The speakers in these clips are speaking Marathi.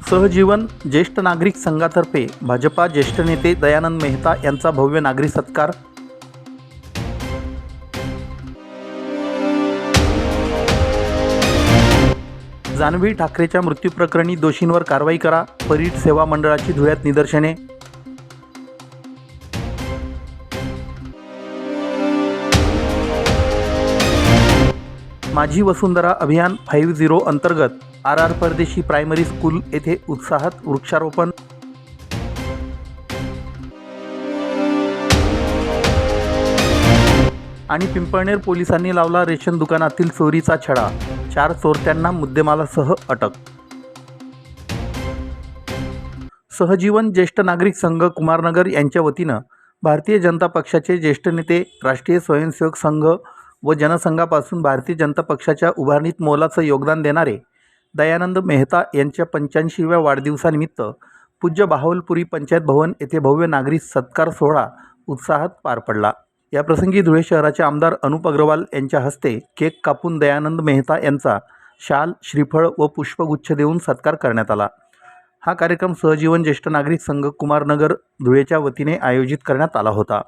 सहजीवन ज्येष्ठ नागरिक संघातर्फे भाजपा ज्येष्ठ नेते दयानंद मेहता यांचा भव्य नागरिक सत्कार। जान्हवी ठाकरेच्या मृत्यूप्रकरणी दोषींवर कारवाई करा, परीट सेवा मंडळाची धुळ्यात निदर्शने। माझी वसुंधरा अभियान 50 अंतर्गत RR परदेशी प्रायमरी स्कूल येथे उत्साहात वृक्षारोपण। आणि पिंपळनेर पोलिसांनी लावला रेशन दुकानातील चोरीचा छडा, 4 चोरट्यांना मुद्देमालासह अटक। सहजीवन ज्येष्ठ नागरिक संघ कुमारनगर यांच्या वतीनं भारतीय जनता पक्षाचे ज्येष्ठ नेते, राष्ट्रीय स्वयंसेवक संघ व जनसंघापासून भारतीय जनता पक्षाच्या उभारणीत मोलाचं योगदान देणारे दयानंद मेहता यांच्या 85व्या वाढदिवसानिमित्त पूज्य बाहवलपुरी पंचायत भवन येथे भव्य नागरिक सत्कार सोहळा उत्साहात पार पडला। या प्रसंगी धुळे शहराचे आमदार अनुप अग्रवाल यांच्या हस्ते केक कापून दयानंद मेहता यांचा शाल, श्रीफळ व पुष्पगुच्छ देऊन सत्कार करण्यात आला। हा कार्यक्रम सहजीवन ज्येष्ठ नागरिक संघ कुमारनगर धुळेच्या वतीने आयोजित करण्यात आला होता।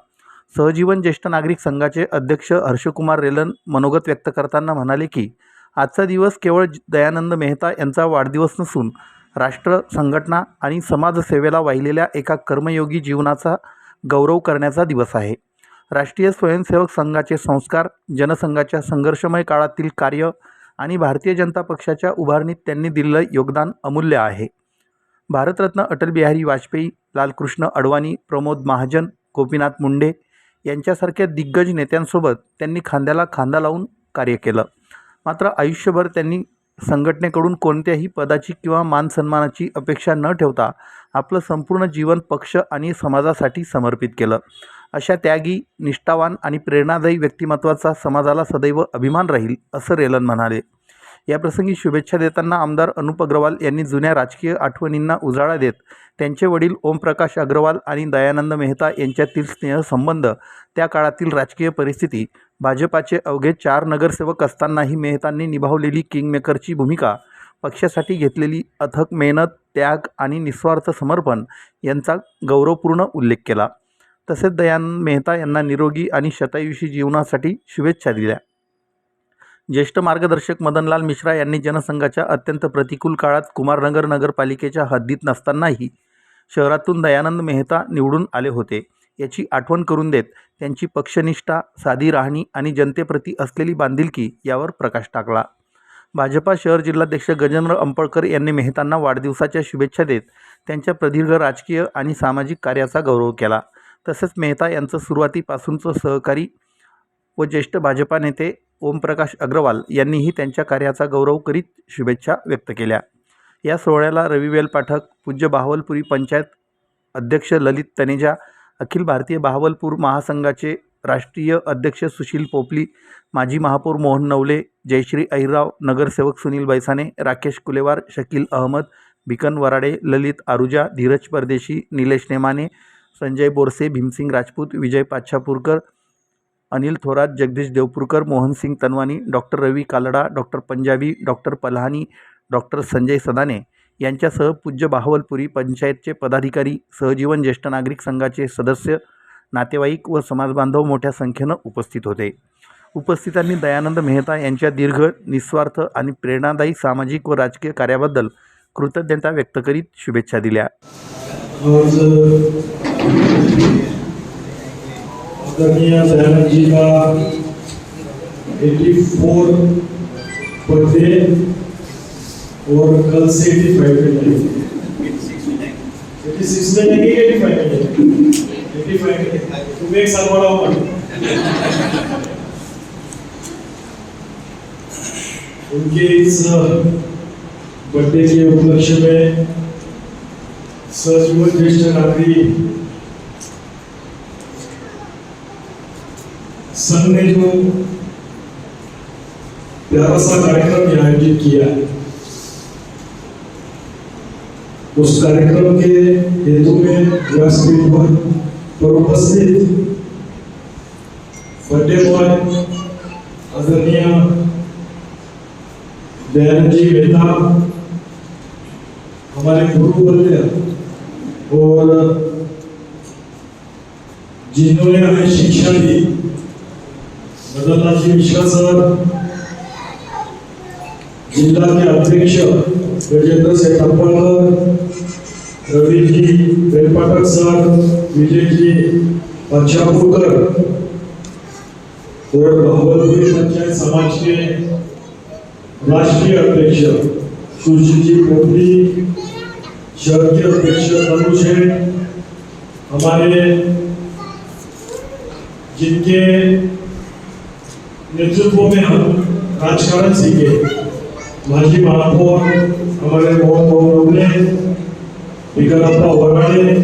सहजीवन ज्येष्ठ नागरिक संघाचे अध्यक्ष हर्षकुमार रेलन मनोगत व्यक्त करताना म्हणाले की आजचा दिवस केवळ दयानंद मेहता यांचा वाढदिवस नसून राष्ट्र, संघटना आणि समाजसेवेला वाहिलेल्या एका कर्मयोगी जीवनाचा गौरव करण्याचा दिवस आहे। राष्ट्रीय स्वयंसेवक संघाचे संस्कार, जनसंघाच्या संघर्षमय काळातील कार्य आणि भारतीय जनता पक्षाच्या उभारणीत त्यांनी दिलेलं योगदान अमूल्य आहे। भारतरत्न अटल बिहारी वाजपेयी, लालकृष्ण अडवाणी, प्रमोद महाजन, गोपीनाथ मुंडे यांच्यासारख्या दिग्गज नेत्यांसोबत त्यांनी खांद्याला खांदा लावून कार्य केलं। मात्र आयुष्यभर त्यांनी संघटनेकडून कोणत्याही पदाची किंवा मानसन्मानाची अपेक्षा न ठेवता आपलं संपूर्ण जीवन पक्ष आणि समाजासाठी समर्पित केलं। अशा त्यागी, निष्ठावान आणि प्रेरणादायी व्यक्तिमत्वाचा समाजाला सदैव अभिमान राहील, असं रेलन म्हणाले। याप्रसंगी शुभेच्छा देताना आमदार अनुप अग्रवाल यांनी जुन्या राजकीय आठवणींना उजाळा देत त्यांचे वडील ओमप्रकाश अग्रवाल आणि दयानंद मेहता यांच्यातील स्नेहसंबंध, त्या काळातील राजकीय परिस्थिती, भाजपाचे अवघे 4 नगरसेवक असतानाही मेहतांनी निभावलेली किंगमेकरची भूमिका, पक्षासाठी घेतलेली अथक मेहनत, त्याग आणि निस्वार्थ समर्पण यांचा गौरवपूर्ण उल्लेख केला। तसेच दयानंद मेहता यांना निरोगी आणि शतायुषी जीवनासाठी शुभेच्छा दिल्या। ज्येष्ठ मार्गदर्शक मदनलाल मिश्रा यांनी जनसंघाच्या अत्यंत प्रतिकूल काळात कुमारनगर नगरपालिकेच्या हद्दीत नसतानाही शहरातून दयानंद मेहता निवडून आले होते याची आठवण करून देत त्यांची पक्षनिष्ठा, साधी राहणी आणि जनतेप्रती असलेली बांधिलकी यावर प्रकाश टाकला। भाजपा शहर जिल्हाध्यक्ष गजेंद्र अंपळकर यांनी मेहतांना वाढदिवसाच्या शुभेच्छा देत त्यांच्या प्रदीर्घ राजकीय आणि सामाजिक कार्याचा गौरव केला। तसेच मेहता यांचं सुरुवातीपासूनचं सहकारी व ज्येष्ठ भाजपा नेते ओमप्रकाश अग्रवाल यांनीही त्यांच्या कार्याचा गौरव करीत शुभेच्छा व्यक्त केल्या। या सोहळ्याला रविवेल पाठक, पूज्य बाहवलपुरी पंचायत अध्यक्ष ललित तनेजा, अखिल भारतीय बाहवलपूर महासंघाचे राष्ट्रीय अध्यक्ष सुशील पोपली, माजी महापौर मोहन नवले, जयश्री अहिरराव, नगरसेवक सुनील बैसाने, राकेश कुलेवार, शकील अहमद, भिकन वराडे, ललित Aruja, Dheeraj Pardeshi, Nilesh Nemane, Sanjay Borse, Bhimsing Rajput, Vijay Pachchhapurkar, Anil Thorat, Jagdish Deopurkar, Mohansing Tanwani, doctor Ravi Kalda, doctor Punjabi, doctor Palhani, doctor Sanjay Sadane यांच्यासह पूज्य बाहवलपुरी पंचायतचे पदाधिकारी, सहजीवन ज्येष्ठ नागरिक संघाचे सदस्य, नातेवाईक व समाजबांधव मोठ्या संख्येनं उपस्थित होते। उपस्थितांनी दयानंद मेहता यांच्या दीर्घ, निस्वार्थ आणि प्रेरणादायी सामाजिक व राजकीय कार्याबद्दल कृतज्ञता व्यक्त करीत शुभेच्छा दिल्या। दयानंद जी का 84 बर्थडे और कल से 85 में 86 में नहीं 85 में 85 में तुम एक साल बड़ा हो। उनके इस बर्थडे के उपलक्ष्य में सहजीवन ज्येष्ठ नागरिक संघ ने जो प्यारा सा कार्यक्रम आयोजित किया, उस कार्यक्रम के हेतु में व्यासपीठ पर उपस्थित बर्थडे बॉय आदरणीय दयानंद जी मेहता हमारे गुरु बनते हैं और जिन्होंने हमें शिक्षा दी, मदनलाल जी मिश्रा सर, जिला के अध्यक्ष गजेंद्र सिंह टप्पलकर, रवि जी बेलपाठक सर, विजय जी पंचापुरकर और भावलपुरी पंचायत समाज के राष्ट्रीय अध्यक्ष सुशील जी पोपली, शहर के अध्यक्ष तनु शेठ, हमारे जिनके नेतृत्व में हम राजकारण सीखे, माजी महापौर हमारे मोहन नवले, विकाराप्पा वराडे,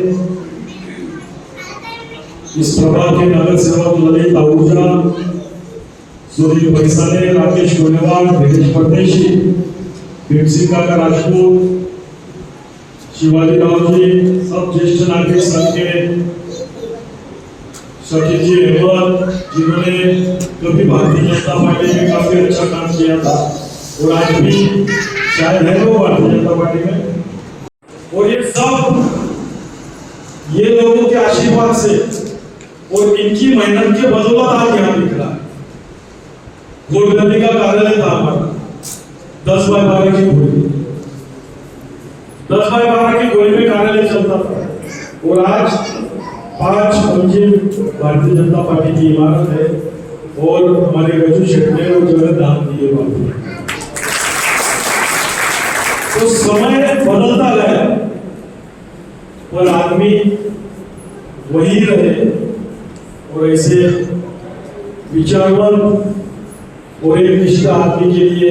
इस प्रभाग के नगर सेवक ललित आहूजा, सुनील भैसाले, राकेश गोलेवाल, दिनेश परदेशी, भीमसिंह का राजपूत, शिवाजी राव जी, सब ज्येष्ठ नागरिक संघ के शकील जी अहमद, जिन्होंने कभी भारतीय जनता पार्टी में काफी अच्छा काम किया था और आज भी शायद है वो भारतीय जनता पार्टी में। और ये सब ये लोगों के आशीर्वाद से और इनकी मेहनत के बदौलत आज यहाँ दिख रहा है। गोलगद्दी का कार्यालय था हमारा 10 बाय 12 की गोली, 10 बाय 12 की गोली में कार्यालय चलता था और आज 5 मंजिल भारतीय जनता पार्टी की इमारत है और हमारे गजू शेठ ने वो जगह दान दिए बाबू। तो समय बदलता गया पर आदमी वही रहे और ऐसे विचारवंत और एक निष्ठा आदमी के लिए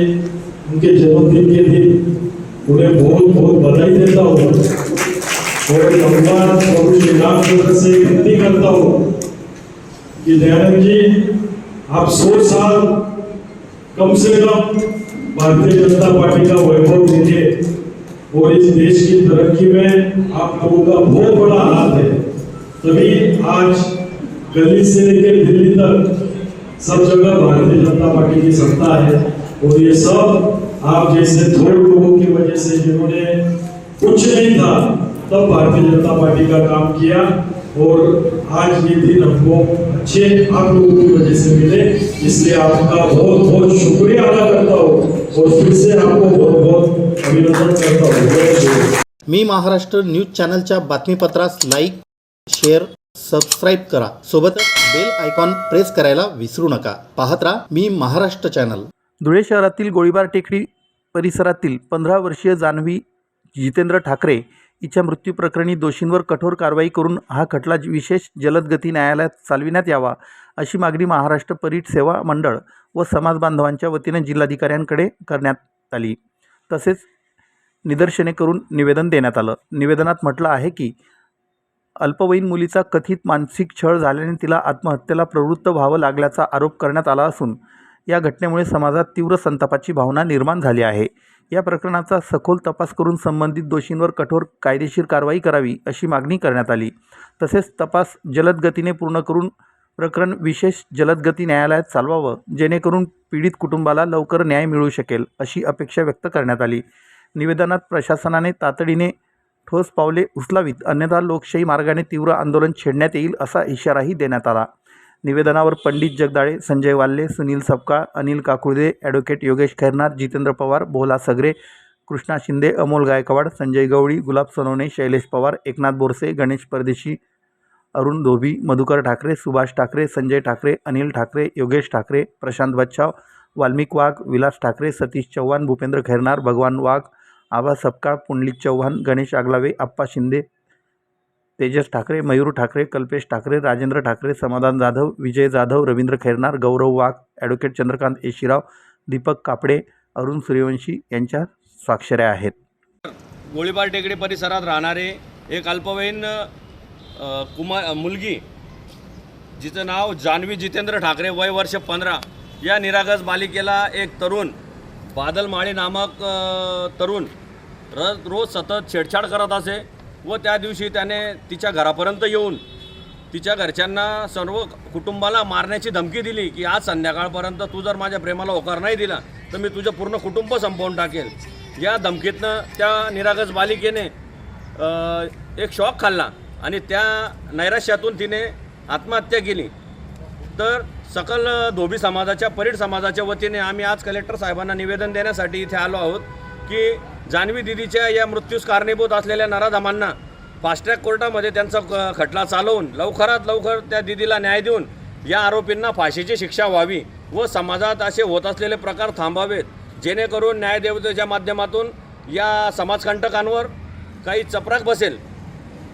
उनके जन्मदिन के दिन उन्हें बहुत बहुत बधाई देता हूँ और भगवान प्रभु श्री रामचंद्र से विनती करता हूँ कि दयानंद जी आप 100 साल कम से कम भारतीय जनता पार्टी का वैभव देंगे और इस देश की तरक्की में आप लोगों का बहुत बड़ा हाथ है, तभी आज गली से लेकर दिल्ली तक सब जगह भारतीय जनता पार्टी की सत्ता है। और ये सब आप जैसे थोड़े लोगों की वजह से, जिन्होंने कुछ नहीं था तब भारतीय जनता पार्टी का काम किया और आज ये दिन हमको अच्छे आप लोगों की वजह से मिले, इसलिए आपका बहुत बहुत शुक्रिया अदा करता हूँ और फिर से आपको बहुत बहुत अभिनंदन करता हूँ। मी महाराष्ट्र न्यूज चॅनलच्या बातमीपत्रास लाईक, शेअर, सबस्क्राईब करा. सोबतच बेल आयकॉन प्रेस करायला विसरू नका. पाहत राहा मी महाराष्ट्र चॅनल. धुळे शहरातील गोळीबार टेकडी परिसरातील 15 वर्षीय जान्हवी जितेंद्र ठाकरे हिच्या मृत्यूप्रकरणी दोषींवर कठोर कारवाई करून हा खटला विशेष जलद गती न्यायालयात चालविण्यात यावा अशी मागणी महाराष्ट्र परीट सेवा मंडळ व समाज बांधवांच्या वतीने जिल्हाधिकाऱ्यांकडे करण्यात आली. तसेच निदर्शने करून निवेदन देण्यात आलं. निवेदनात म्हटलं आहे की अल्पवयीन मुलीचा कथित मानसिक छळ झाल्याने तिला आत्महत्येला प्रवृत्त व्हावं लागल्याचा आरोप करण्यात आला असून या घटनेमुळे समाजात तीव्र संतापाची भावना निर्माण झाली आहे. या प्रकरणाचा सखोल तपास करून संबंधित दोषींवर कठोर कायदेशीर कारवाई करावी अशी मागणी करण्यात आली. तसेच तपास जलद गतीने पूर्ण करून प्रकरण विशेष जलद गती न्यायालयात चालवावं जेणेकरून पीडित कुटुंबाला लवकर न्याय मिळू शकेल अशी अपेक्षा व्यक्त करण्यात आली. निवेदनात प्रशासनाने तातडीने ठोस पावले उचलावीत अन्यथा लोकशाही मार्गाने तीव्र आंदोलन छेडण्यात येईल असा इशाराही देण्यात आला. निवेदनावर पंडित जगदाळे, संजय वाल्ले, सुनील सपकाळ, अनिल काकुळदे, ॲडव्होकेट योगेश खैरनार, जितेंद्र पवार, भोला सगरे, कृष्णा शिंदे, अमोल गायकवाड, संजय गवळी, गुलाब सोनवणे, शैलेश पवार, एकनाथ बोरसे, गणेश परदेशी, अरुण धोबी, मधुकर ठाकरे, सुभाष ठाकरे, संजय ठाकरे, अनिल ठाकरे, योगेश ठाकरे, प्रशांत बच्छाव, वाल्मिक वाघ, विलास ठाकरे, सतीश चव्हाण, भूपेंद्र खैरनार, भगवान वाघ, आबा सपकाळ, पुंडलिक चव्हाण, गणेश आगलावे, आप्पा शिंदे, तेजस ठाकरे, मयूर ठाकरे, कल्पेश ठाकरे, राजेंद्र ठाकरे, समाधान जाधव, विजय जाधव, रवींद्र खैरनार, गौरव वाघ, ॲडव्होकेट चंद्रकांत येशीराव, दीपक कापडे, अरुण सूर्यवंशी यांच्या स्वाक्षऱ्या आहेत. गोळीबार टेकडी परिसरात राहणारे एक अल्पवयीन मुलगी जिचं नाव जान्हवी जितेंद्र ठाकरे, वय वर्ष 15, या निरागस बालिकेला एक तरुण बादल माळी नामक तरुण रोज सतत छेडछाड करत असे व त्या दिवशी त्याने तिच्या घरापर्यंत येऊन तिच्या घरच्यांना सर्व कुटुंबाला मारण्याची धमकी दिली की आज संध्याकाळपर्यंत तू जर माझ्या प्रेमाला होकार नाही दिला तर मी तुझं पूर्ण कुटुंब संपवून टाकेल. या धमकीतनं त्या निरागस बालिकेने एक शॉक खाल्ला आणि त्या नैराश्यातून तिने आत्महत्या केली। तर सकल धोबी समाजाच्या परीड समाजाच्या वतीने आम्ही आज कलेक्टर साहेबांना निवेदन देण्यासाठी इथे आलो आहोत की जान्हवी दिदीच्या या मृत्यूस कारणीभूत असलेल्या नराधमांना फास्ट ट्रॅक कोर्टामध्ये त्यांचा खटला चालवून लवकरात लवकर त्या दिदीला न्याय देऊन या आरोपींना फाशीची शिक्षा व्हावी व समाजात असे होत असलेले प्रकार थांबावेत, जेणेकरून न्यायदेवतेच्या माध्यमातून या समाजकंटकांवर काही चपराक बसेल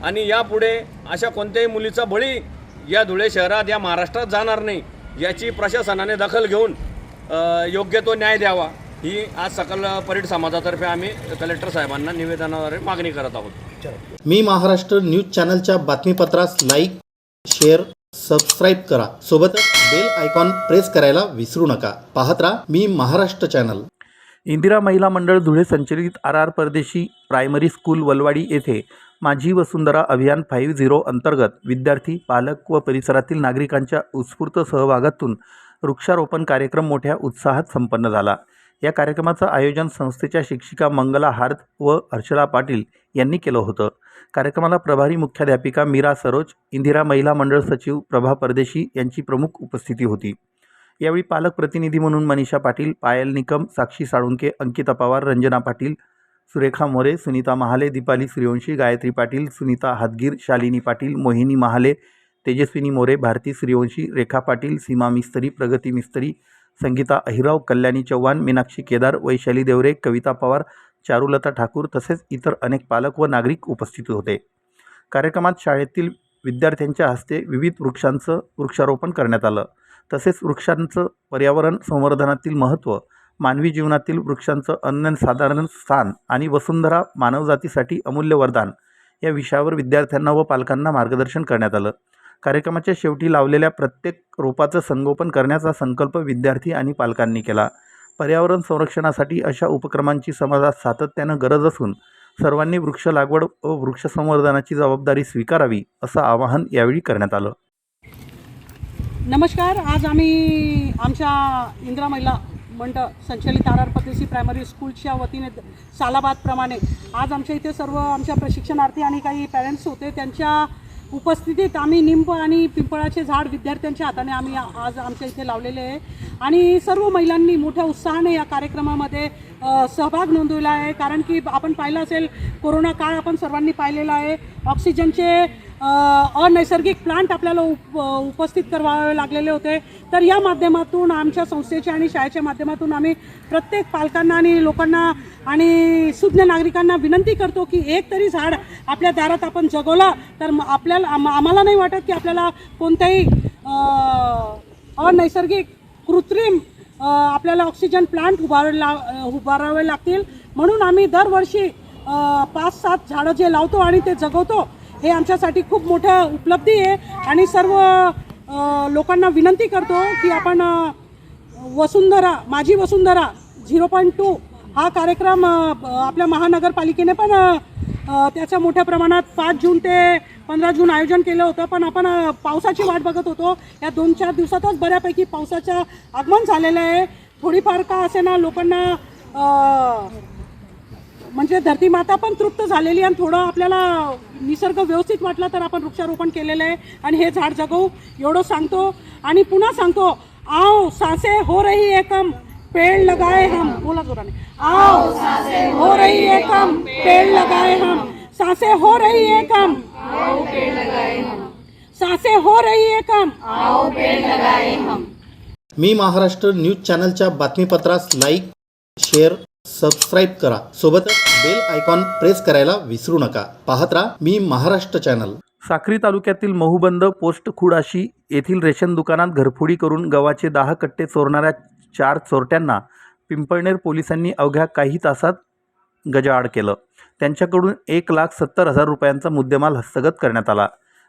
आणि यापुढे अशा कोणत्याही मुलीचा बळी या धुळे शहरात या महाराष्ट्रात जाणार नाही याची प्रशासनाने दखल घेऊन योग्य तो न्याय द्यावा ही आज सकल परीड समाजातर्फे आम्ही कलेक्टर साहेबांना निवेदनाद्वारे मागणी करत आहोत। मी महाराष्ट्र न्यूज चॅनलच्या बातमीपत्रास लाईक, शेअर, सबस्क्राईब करा. सोबतच बेल आयकॉन प्रेस करायला विसरू नका. पाहत राहा मी महाराष्ट्र चॅनल. इंदिरा महिला मंडळ धुळे संचलित RR परदेशी प्रायमरी स्कूल वलवाडी येथे माझी वसुंधरा अभियान 50 अंतर्गत विद्यार्थी, पालक व परिसरातील नागरिकांच्या उत्स्फूर्त सहभागातून वृक्षारोपण कार्यक्रम मोठ्या उत्साहात संपन्न झाला. या कार्यक्रमाचं आयोजन संस्थेच्या शिक्षिका मंगला हार्द व हर्षला पाटील यांनी केलं होतं. कार्यक्रमाला प्रभारी मुख्याध्यापिका मीरा सरोज, इंदिरा महिला मंडळ सचिव प्रभा परदेशी यांची प्रमुख उपस्थिती होती. यावेळी पालक प्रतिनिधी म्हणून मनीषा पाटील, पायल निकम, साक्षी साळुंके, अंकिता पवार, रंजना पाटील, सुरेखा मोरे, सुनीता महाले, दीपाली सूर्यवंशी, गायत्री पाटील, सुनीता हातगीर, शालिनी पाटील, मोहिनी महाले, तेजस्विनी मोरे, भारती सूर्यवंशी, रेखा पाटील, सीमा मिस्त्री, प्रगती मिस्त्री, संगीता अहिराव, कल्याणी चव्हाण, मीनाक्षी केदार, वैशाली देवरे, कविता पवार, चारुलता ठाकूर तसेच इतर अनेक पालक व नागरिक उपस्थित होते. कार्यक्रमात शाळेतील विद्यार्थ्यांच्या हस्ते विविध वृक्षांचं वृक्षारोपण करण्यात आलं. तसेच वृक्षांचं पर्यावरण संवर्धनातील महत्त्व, मानवी जीवनातील वृक्षांचं अनन्यसाधारण स्थान आणि वसुंधरा मानवजातीसाठी अमूल्य वरदान या विषयावर विद्यार्थ्यांना व पालकांना मार्गदर्शन करण्यात आलं. कार्यक्रमाच्या शेवटी लावलेल्या प्रत्येक रोपाचं संगोपन करण्याचा संकल्प विद्यार्थी आणि पालकांनी केला. पर्यावरण संरक्षणासाठी अशा उपक्रमांची समाजात सातत्यानं गरज असून सर्वांनी वृक्ष लागवड व वृक्ष संवर्धनाची जबाबदारी स्वीकारावी असं आवाहन यावेळी करण्यात आलं. नमस्कार. आज आम्ही आमच्या इंदिरा महिला मंडळ संचलित RR परदेशी प्रायमरी स्कूलच्या वतीने सालाबादप्रमाणे आज आमच्या इथे सर्व आमच्या प्रशिक्षणार्थी आणि काही पॅरेंट्स होते. त्यांच्या उपस्थितीत आम्ही निंब आणि पिंपळाचे झाड विद्यार्थ्यांच्या हाताने आम्ही आज आमच्या इथे लावलेले आहे आणि सर्व महिलांनी मोठ्या उत्साहाने या कार्यक्रमामध्ये सहभाग नोंदवला आहे. कारण की आपण पाहिलं असेल, कोरोना काळ आपण सर्वांनी पाहिलेला आहे. ऑक्सिजनचे अनैसर्गिक प्लांट आपल्याला उपस्थित करावे लागलेले होते. तर या माध्यमातून आमच्या संस्थेच्या आणि शाळेच्या माध्यमातून आम्ही प्रत्येक पालकांना आणि लोकांना आणि सुज्ञ नागरिकांना विनंती करतो की एक तरी झाड आपल्या दारात आपण जगवलं तर आम्हाला नाही वाटत की आपल्याला कोणत्याही अनैसर्गिक कृत्रिम आपल्याला ऑक्सिजन प्लांट उभारावे लागतील. म्हणून आम्ही दरवर्षी 5-7 झाडं जे लावतो आणि ते जगवतो हे आमच्यासाठी खूप मोठं उपलब्धी आहे. आणि सर्व लोकांना विनंती करतो की आपण वसुंधरा माझी वसुंधरा 0.2 हा कार्यक्रम आपल्या महानगरपालिकेने पण त्याच्या मोठ्या प्रमाणात 5 जून ते 15 जून आयोजन केलं होतं. पण आपण पावसाची वाट बघत होतो. या 2-4 दिवसातच बऱ्यापैकी पावसाचं आगमन झालेलं आहे. थोडीफार का असे ना लोकांना म्हणजे धरती माता पण तृप्त झालेली आणि थोडं आपल्याला निसर्ग व्यवस्थित वाटला तर आपण वृक्षारोपण केलेलं आहे आणि हे झाड जगवू एवढं सांगतो. आणि पुन्हा सांगतो, आओ सांसे हो रही है कम, पेड़ लगाए हम. बोला जोराने, आओ सांसे हो रही है कम, पेड़ लगाए हम. सांसे हो रही है कम, आओ पेड़ लगाए हम. सांसे हो रही है कम, आओ पेड़ लगाए हम. मी महाराष्ट्र न्यूज चॅनलच्या बातमीपत्रास लाईक, शेअर, सबस्क्राईब करा. सोबतच बेल आयकॉन प्रेस करायला विसरू नका. पाहत राहा मी महाराष्ट्र चॅनल. साक्री तालुक्यातील महूबंद पोस्ट खुडाशी येथील रेशन दुकानात घरफोडी करून गव्हाचे 10 कट्टे चोरणाऱ्या 4 चोरट्यांना पिंपळनेर पोलिसांनी अवघ्या काही तासात गजाआड केलं. त्यांच्याकडून 1,70,000 रुपयांचा मुद्देमाल हस्तगत करण्यात आला.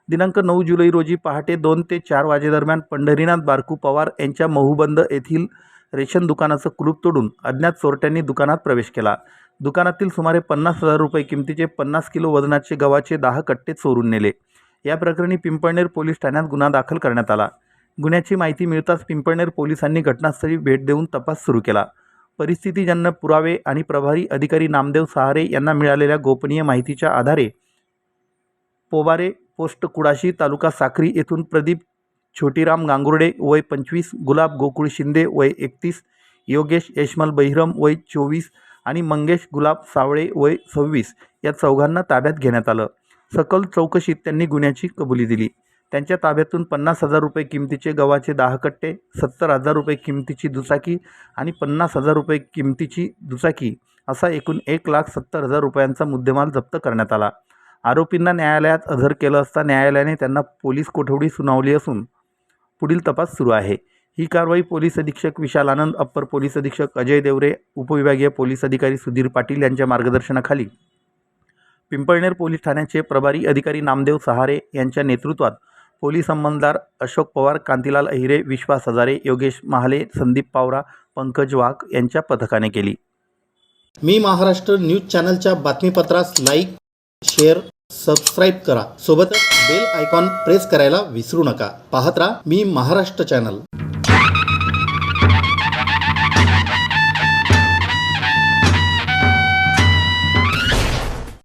दिनांक 9 जुलै रोजी पहाटे 2 ते 4 वाजेदरम्यान पंढरीनाथ बारकू पवार यांच्या महूबंद येथील रेशन दुकानाचं कुलूप तोडून अज्ञात चोरट्यांनी दुकानात प्रवेश केला. दुकानातील सुमारे 50,000 रुपये किमतीचे 50 किलो वजनाचे गव्हाचे 10 कट्टे चोरून नेले. या प्रकरणी पिंपळनेर पोलीस ठाण्यात गुन्हा दाखल करण्यात आला. गुन्ह्याची माहिती मिळताच पिंपळनेर पोलिसांनी घटनास्थळी भेट देऊन तपास सुरू केला. परिस्थितीजन्य पुरावे आणि प्रभारी अधिकारी नामदेव सहारे यांना मिळालेल्या गोपनीय माहितीच्या आधारे पोबारे पोस्ट कुडाशी तालुका साक्री येथून प्रदीप छोटीराम गांगुर्डे वय 25, गुलाब गोकुळ शिंदे वय 31, योगेश यशमल बहिरम वय 24 आणि मंगेश गुलाब सावळे वय 26 या चौघांना ताब्यात घेण्यात आलं. सखोल चौकशीत त्यांनी गुन्ह्याची कबुली दिली. त्यांच्या ताब्यातून 50,000 रुपये किमतीचे गव्हाचे 10 कट्टे, 70,000 रुपये किमतीची दुचाकी आणि 50,000 रुपये किमतीची दुचाकी असा एकूण 1,70,000 रुपयांचा मुद्देमाल जप्त करण्यात आला. आरोपींना न्यायालयात हजर केलं असता न्यायालयाने त्यांना पोलीस कोठडी सुनावली असून पुढील तपास सुरू आहे. ही कारवाई पोलीस अधीक्षक विशाल आनंद, अप्पर पोलीस अधीक्षक अजय देवरे, उपविभागीय पोलीस अधिकारी सुधीर पाटील यांच्या मार्गदर्शनाखाली पिंपळनेर पोलीस ठाण्याचे प्रभारी अधिकारी नामदेव सहारे यांच्या नेतृत्वात पोलीस अंमलदार अशोक पवार, कांतीलाल अहिरे, विश्वास हजारे, योगेश महाले, संदीप पावरा, पंकज वाघ यांच्या पथकाने केली. मी महाराष्ट्र न्यूज चॅनलच्या बातमीपत्रास लाईक, शेअर, सबस्क्राईब करा. सोबतच बेल आयकॉन प्रेस करायला विसरू नका. पाहत राहा मी महाराष्ट्र चॅनल.